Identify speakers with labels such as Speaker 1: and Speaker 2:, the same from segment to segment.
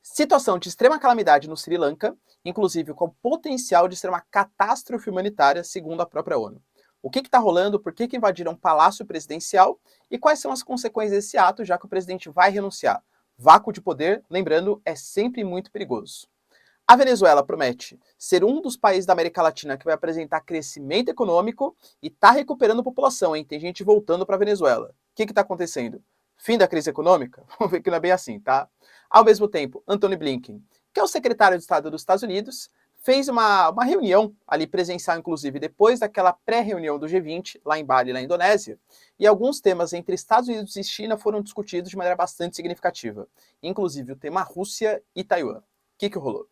Speaker 1: Situação de extrema calamidade no Sri Lanka, inclusive com potencial de ser uma catástrofe humanitária, segundo a própria ONU. O que está rolando, por que invadiram o palácio presidencial e quais são as consequências desse ato, já que o presidente vai renunciar? Vácuo de poder, lembrando, é sempre muito perigoso. A Venezuela promete ser um dos países da América Latina que vai apresentar crescimento econômico e está recuperando população, hein? Tem gente voltando para a Venezuela. O que está acontecendo? Fim da crise econômica? Vamos ver que não é bem assim, tá? Ao mesmo tempo, Antony Blinken, que é o secretário de Estado dos Estados Unidos, fez uma reunião ali presencial, inclusive, depois daquela pré-reunião do G20, lá em Bali, na Indonésia, e alguns temas entre Estados Unidos e China foram discutidos de maneira bastante significativa, inclusive o tema Rússia e Taiwan. O que rolou?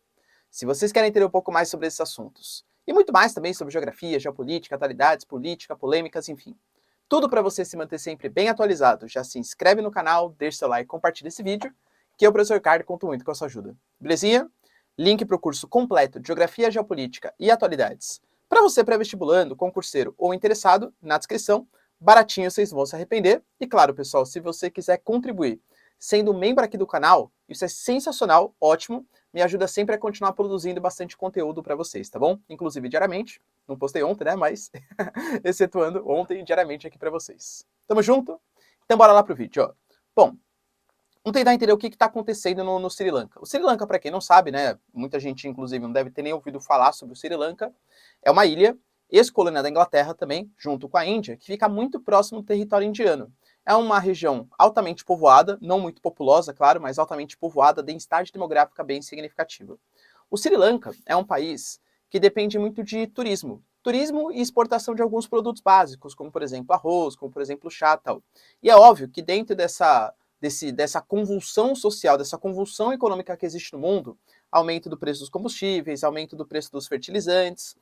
Speaker 1: Se vocês querem entender um pouco mais sobre esses assuntos, e muito mais também sobre geografia, geopolítica, atualidades, política, polêmicas, enfim, tudo para você se manter sempre bem atualizado, já se inscreve no canal, deixa seu like, compartilha esse vídeo, que eu, professor Ricardo, conto muito com a sua ajuda. Belezinha? Link para o curso completo de Geografia, Geopolítica e Atualidades para você pré-vestibulando, concurseiro ou interessado, na descrição. Baratinho, vocês vão se arrepender. E claro, pessoal, se você quiser contribuir sendo membro aqui do canal, isso é sensacional, ótimo. Me ajuda sempre a continuar produzindo bastante conteúdo para vocês, tá bom? Inclusive diariamente. Não postei ontem, né? Mas excetuando ontem, diariamente aqui para vocês. Tamo junto? Então bora lá pro vídeo, ó. Bom, vamos tentar entender o que está acontecendo no Sri Lanka. O Sri Lanka, para quem não sabe, né, muita gente, inclusive, não deve ter nem ouvido falar sobre o Sri Lanka, é uma ilha, ex-colônia da Inglaterra também, junto com a Índia, que fica muito próximo do território indiano. É uma região altamente povoada, não muito populosa, claro, mas altamente povoada, densidade demográfica bem significativa. O Sri Lanka é um país que depende muito de turismo. Turismo e exportação de alguns produtos básicos, como, por exemplo, arroz, como, por exemplo, chá e tal. E é óbvio que dentro dessa convulsão social, dessa convulsão econômica que existe no mundo, aumento do preço dos combustíveis, aumento do preço dos fertilizantes,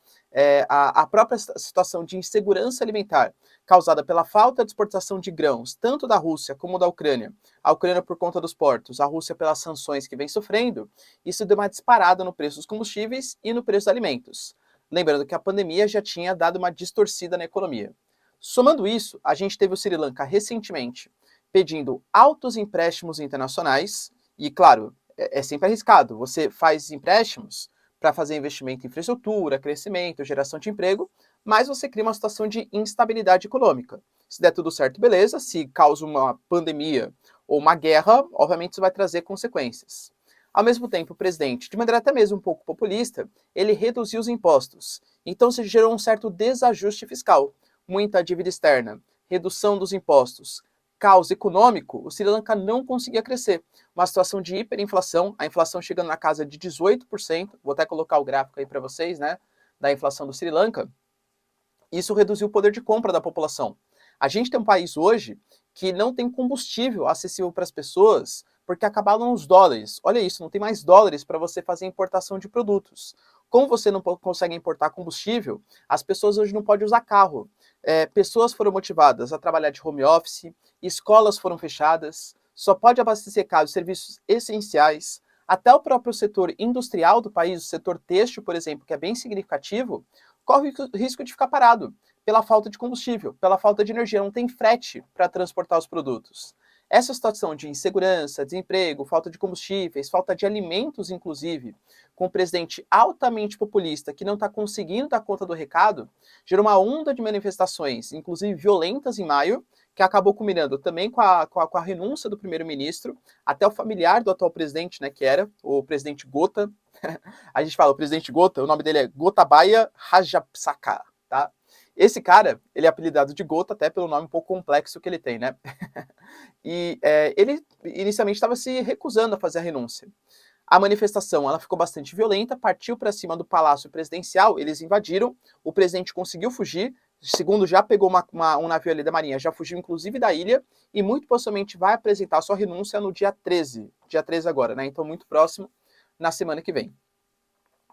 Speaker 1: a própria situação de insegurança alimentar causada pela falta de exportação de grãos, tanto da Rússia como da Ucrânia, a Ucrânia por conta dos portos, a Rússia pelas sanções que vem sofrendo, isso deu uma disparada no preço dos combustíveis e no preço dos alimentos. Lembrando que a pandemia já tinha dado uma distorcida na economia. Somando isso, a gente teve o Sri Lanka recentemente pedindo altos empréstimos internacionais, e claro, é sempre arriscado, você faz empréstimos para fazer investimento em infraestrutura, crescimento, geração de emprego, mas você cria uma situação de instabilidade econômica. Se der tudo certo, beleza, se causa uma pandemia ou uma guerra, obviamente isso vai trazer consequências. Ao mesmo tempo, o presidente, de maneira até mesmo um pouco populista, ele reduziu os impostos, então se gerou um certo desajuste fiscal, muita dívida externa, redução dos impostos, caos econômico, o Sri Lanka não conseguia crescer. Uma situação de hiperinflação, a inflação chegando na casa de 18%, vou até colocar o gráfico aí para vocês, né, da inflação do Sri Lanka. Isso reduziu o poder de compra da população. A gente tem um país hoje que não tem combustível acessível para as pessoas porque acabaram os dólares. Olha isso, não tem mais dólares para você fazer importação de produtos. Como você não consegue importar combustível, as pessoas hoje não podem usar carro. Pessoas foram motivadas a trabalhar de home office, escolas foram fechadas, só pode abastecer caso serviços essenciais, até o próprio setor industrial do país, o setor têxtil, por exemplo, que é bem significativo, corre o risco de ficar parado pela falta de combustível, pela falta de energia, não tem frete para transportar os produtos. Essa situação de insegurança, desemprego, falta de combustíveis, falta de alimentos, inclusive, com um presidente altamente populista que não está conseguindo dar conta do recado, gerou uma onda de manifestações, inclusive violentas em maio, que acabou culminando também com a renúncia do primeiro-ministro, até o familiar do atual presidente, né, que era o presidente Gota. A gente fala o presidente Gota, o nome dele é Gotabaya Rajapaksa, tá? Esse cara, ele é apelidado de Gota até pelo nome um pouco complexo que ele tem, né? E ele inicialmente estava se recusando a fazer a renúncia. A manifestação ela ficou bastante violenta, partiu para cima do Palácio Presidencial, eles invadiram, o presidente conseguiu fugir, segundo já pegou um navio ali da Marinha, já fugiu inclusive da ilha, e muito possivelmente vai apresentar sua renúncia no dia 13 agora, né? Então muito próximo, na semana que vem.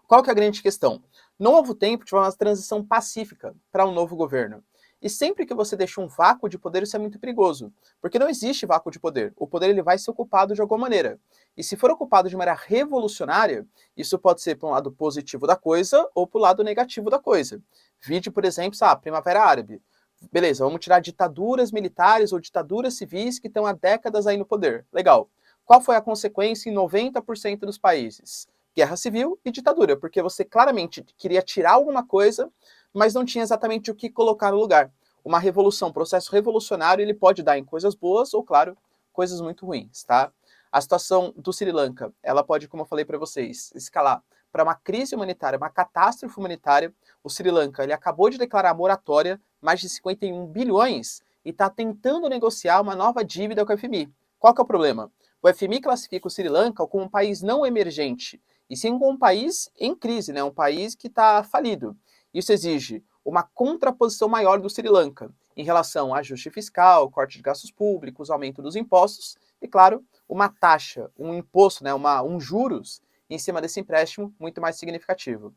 Speaker 1: Qual que é a grande questão? Não houve tempo de uma transição pacífica para um novo governo. E sempre que você deixa um vácuo de poder, isso é muito perigoso. Porque não existe vácuo de poder. O poder ele vai ser ocupado de alguma maneira. E se for ocupado de maneira revolucionária, isso pode ser para um lado positivo da coisa ou para o lado negativo da coisa. Vide, por exemplo, a Primavera Árabe. Beleza, vamos tirar ditaduras militares ou ditaduras civis que estão há décadas aí no poder. Legal. Qual foi a consequência em 90% dos países? Guerra civil e ditadura, porque você claramente queria tirar alguma coisa, mas não tinha exatamente o que colocar no lugar. Uma revolução, um processo revolucionário, ele pode dar em coisas boas ou, claro, coisas muito ruins, tá? A situação do Sri Lanka, ela pode, como eu falei para vocês, escalar para uma crise humanitária, uma catástrofe humanitária. O Sri Lanka, ele acabou de declarar moratória, mais de 51 bilhões, e está tentando negociar uma nova dívida com o FMI. Qual que é o problema? O FMI classifica o Sri Lanka como um país não emergente, e sim como um país em crise, né? Um país que está falido. Isso exige uma contraposição maior do Sri Lanka em relação a ajuste fiscal, corte de gastos públicos, aumento dos impostos e, claro, uma taxa, um imposto, né, um juros em cima desse empréstimo muito mais significativo.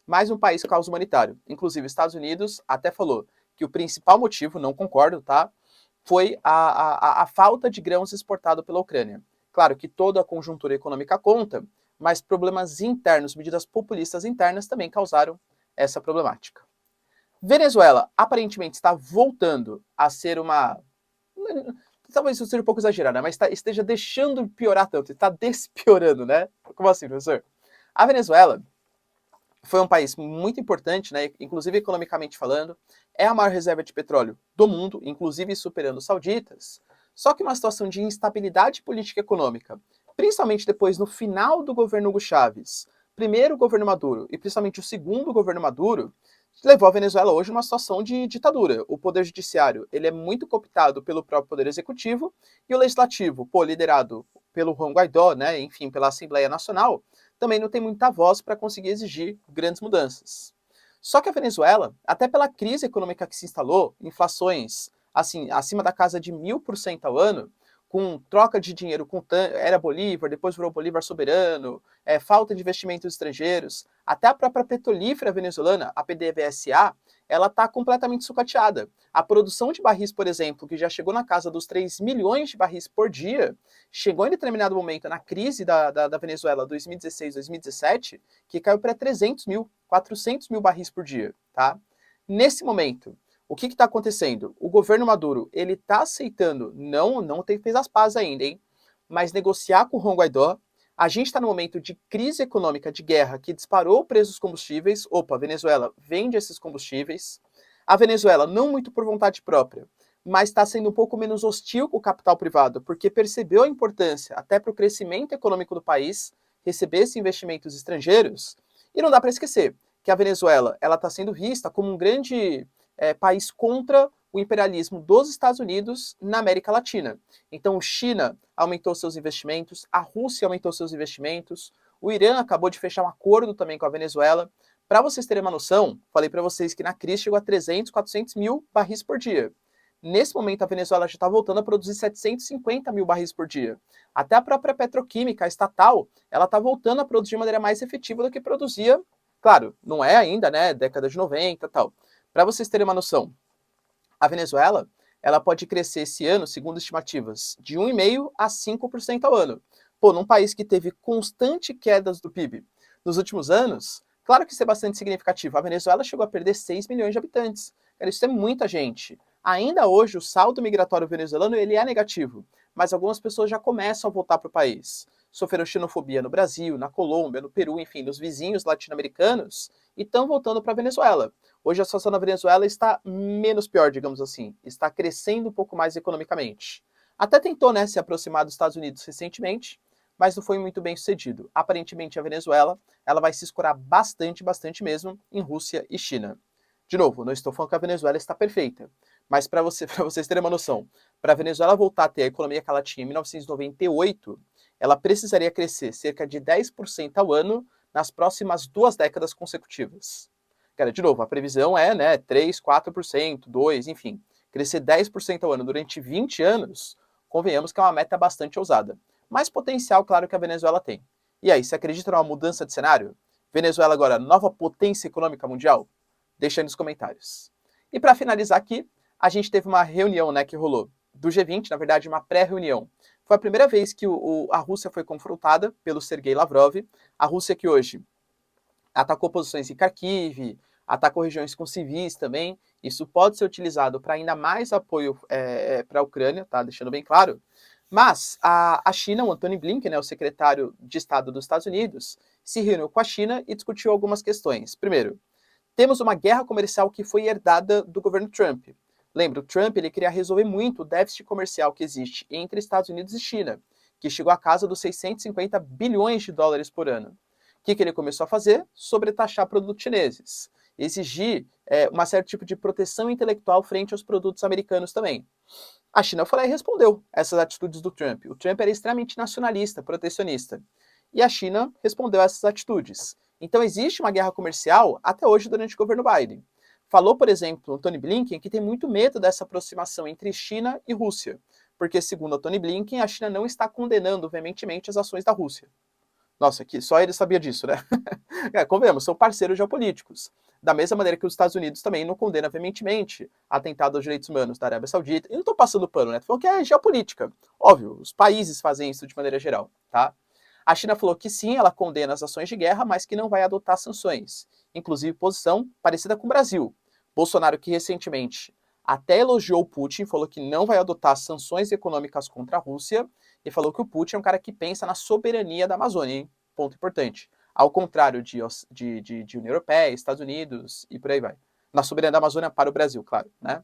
Speaker 1: Mais um país com causa humanitário. Inclusive, Estados Unidos até falou que o principal motivo, não concordo, tá? Foi a falta de grãos exportado pela Ucrânia. Claro que toda a conjuntura econômica conta, mas problemas internos, medidas populistas internas também causaram essa problemática. Venezuela aparentemente está voltando a ser uma... Talvez isso seja um pouco exagerado, né? Mas esteja deixando de piorar tanto, está despiorando, né? Como assim, professor? A Venezuela foi um país muito importante, né? Inclusive economicamente falando, é a maior reserva de petróleo do mundo, inclusive superando os sauditas. Só que uma situação de instabilidade política e econômica, principalmente depois no final do governo Hugo Chávez, primeiro governo Maduro e principalmente o segundo governo Maduro, levou a Venezuela hoje a uma situação de ditadura. O poder judiciário ele é muito cooptado pelo próprio poder executivo e o legislativo, liderado pelo Juan Guaidó, né, enfim, pela Assembleia Nacional, também não tem muita voz para conseguir exigir grandes mudanças. Só que a Venezuela, até pela crise econômica que se instalou, inflações assim acima da casa de 1000% ao ano, com troca de dinheiro, era Bolívar, depois virou Bolívar soberano, falta de investimentos estrangeiros, até a própria petrolífera venezuelana, a PDVSA, ela está completamente sucateada. A produção de barris, por exemplo, que já chegou na casa dos 3 milhões de barris por dia, chegou em determinado momento na crise da Venezuela 2016-2017, que caiu para 300 mil, 400 mil barris por dia. Tá? Nesse momento, o que está acontecendo? O governo Maduro, ele está aceitando, não fez as pazes ainda, hein? Mas negociar com o Juan Guaidó. A gente está no momento de crise econômica, de guerra, que disparou o preço dos combustíveis. Opa, a Venezuela vende esses combustíveis. A Venezuela, não muito por vontade própria, mas está sendo um pouco menos hostil com o capital privado, porque percebeu a importância, até para o crescimento econômico do país, receber esses investimentos estrangeiros. E não dá para esquecer que a Venezuela está sendo vista como um grande país contra o imperialismo dos Estados Unidos na América Latina. Então, China aumentou seus investimentos, a Rússia aumentou seus investimentos, o Irã acabou de fechar um acordo também com a Venezuela. Para vocês terem uma noção, falei para vocês que na crise chegou a 300, 400 mil barris por dia. Nesse momento, a Venezuela já está voltando a produzir 750 mil barris por dia. Até a própria petroquímica a estatal, ela está voltando a produzir de maneira mais efetiva do que produzia. Claro, não é ainda, né, década de 90 e tal. Para vocês terem uma noção, a Venezuela ela pode crescer esse ano, segundo estimativas, de 1,5% a 5% ao ano. Pô, num país que teve constante quedas do PIB nos últimos anos, claro que isso é bastante significativo. A Venezuela chegou a perder 6 milhões de habitantes. Cara, isso é muita gente. Ainda hoje, o saldo migratório venezuelano ele é negativo, mas algumas pessoas já começam a voltar para o país. Sofreram xenofobia no Brasil, na Colômbia, no Peru, enfim, nos vizinhos latino-americanos, e estão voltando para a Venezuela. Hoje a situação na Venezuela está menos pior, digamos assim. Está crescendo um pouco mais economicamente. Até tentou, né, se aproximar dos Estados Unidos recentemente, mas não foi muito bem sucedido. Aparentemente a Venezuela ela vai se escorar bastante mesmo em Rússia e China. De novo, não estou falando que a Venezuela está perfeita, mas para vocês terem uma noção, para a Venezuela voltar a ter a economia que ela tinha em 1998, ela precisaria crescer cerca de 10% ao ano nas próximas 2 décadas consecutivas. Cara, de novo, a previsão é, né, 3, 4%, 2%, enfim. Crescer 10% ao ano durante 20 anos, convenhamos que é uma meta bastante ousada. Mais potencial, claro, que a Venezuela tem. E aí, você acredita numa mudança de cenário? Venezuela agora, nova potência econômica mundial? Deixa aí nos comentários. E para finalizar aqui, a gente teve uma reunião, né, que rolou do G20, na verdade, uma pré-reunião. Foi a primeira vez que a Rússia foi confrontada pelo Sergei Lavrov. A Rússia que hoje atacou posições em Kharkiv, atacou regiões com civis também. Isso pode ser utilizado para ainda mais apoio para a Ucrânia, tá? Deixando bem claro. Mas a China, o Antony Blinken, né, o secretário de Estado dos Estados Unidos, se reuniu com a China e discutiu algumas questões. Primeiro, temos uma guerra comercial que foi herdada do governo Trump. Lembra, o Trump ele queria resolver muito o déficit comercial que existe entre Estados Unidos e China, que chegou à casa dos 650 bilhões de dólares por ano. O que ele começou a fazer? Sobretaxar produtos chineses. Exigir uma certo tipo de proteção intelectual frente aos produtos americanos também. A China foi lá e respondeu essas atitudes do Trump. O Trump era extremamente nacionalista, protecionista. E a China respondeu a essas atitudes. Então existe uma guerra comercial até hoje durante o governo Biden. Falou, por exemplo, o Tony Blinken que tem muito medo dessa aproximação entre China e Rússia, porque, segundo o Tony Blinken, a China não está condenando veementemente as ações da Rússia. Nossa, que só ele sabia disso, né? Convenhamos, são parceiros geopolíticos. Da mesma maneira que os Estados Unidos também não condena veementemente atentado aos direitos humanos da Arábia Saudita. E não estou passando pano, né? Estou falando que é geopolítica. Óbvio, os países fazem isso de maneira geral, tá? A China falou que sim, ela condena as ações de guerra, mas que não vai adotar sanções. Inclusive posição parecida com o Brasil. Bolsonaro, que recentemente até elogiou o Putin, falou que não vai adotar sanções econômicas contra a Rússia, e falou que o Putin é um cara que pensa na soberania da Amazônia, hein? Ponto importante. Ao contrário de União Europeia, Estados Unidos e por aí vai. Na soberania da Amazônia para o Brasil, claro, né?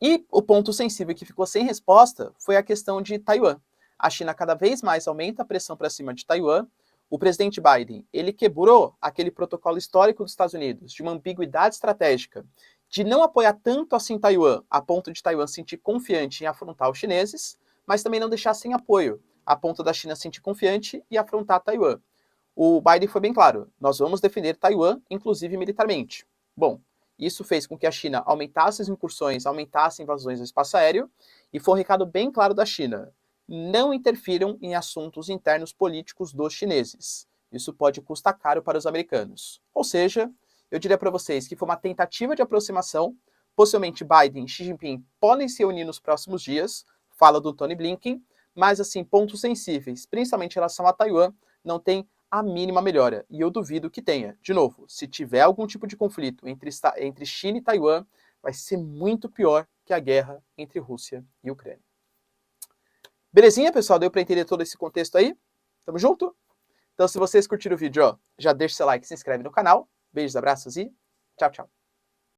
Speaker 1: E o ponto sensível que ficou sem resposta foi a questão de Taiwan. A China cada vez mais aumenta a pressão para cima de Taiwan. O presidente Biden, ele quebrou aquele protocolo histórico dos Estados Unidos de uma ambiguidade estratégica de não apoiar tanto assim Taiwan, a ponto de Taiwan se sentir confiante em afrontar os chineses, mas também não deixar sem apoio, a ponto da China se sentir confiante e afrontar Taiwan. O Biden foi bem claro, nós vamos defender Taiwan, inclusive militarmente. Bom, isso fez com que a China aumentasse as incursões, aumentasse invasões ao espaço aéreo, e foi um recado bem claro da China. Não interfiram em assuntos internos políticos dos chineses. Isso pode custar caro para os americanos. Ou seja, eu diria para vocês que foi uma tentativa de aproximação. Possivelmente Biden e Xi Jinping podem se unir nos próximos dias, fala do Tony Blinken, mas assim, pontos sensíveis, principalmente em relação a Taiwan, não tem a mínima melhora. E eu duvido que tenha. De novo, se tiver algum tipo de conflito entre China e Taiwan, vai ser muito pior que a guerra entre Rússia e Ucrânia. Belezinha, pessoal? Deu para entender todo esse contexto aí? Tamo junto? Então, se vocês curtiram o vídeo, ó, já deixa seu like, se inscreve no canal. Beijos, abraços e tchau, tchau.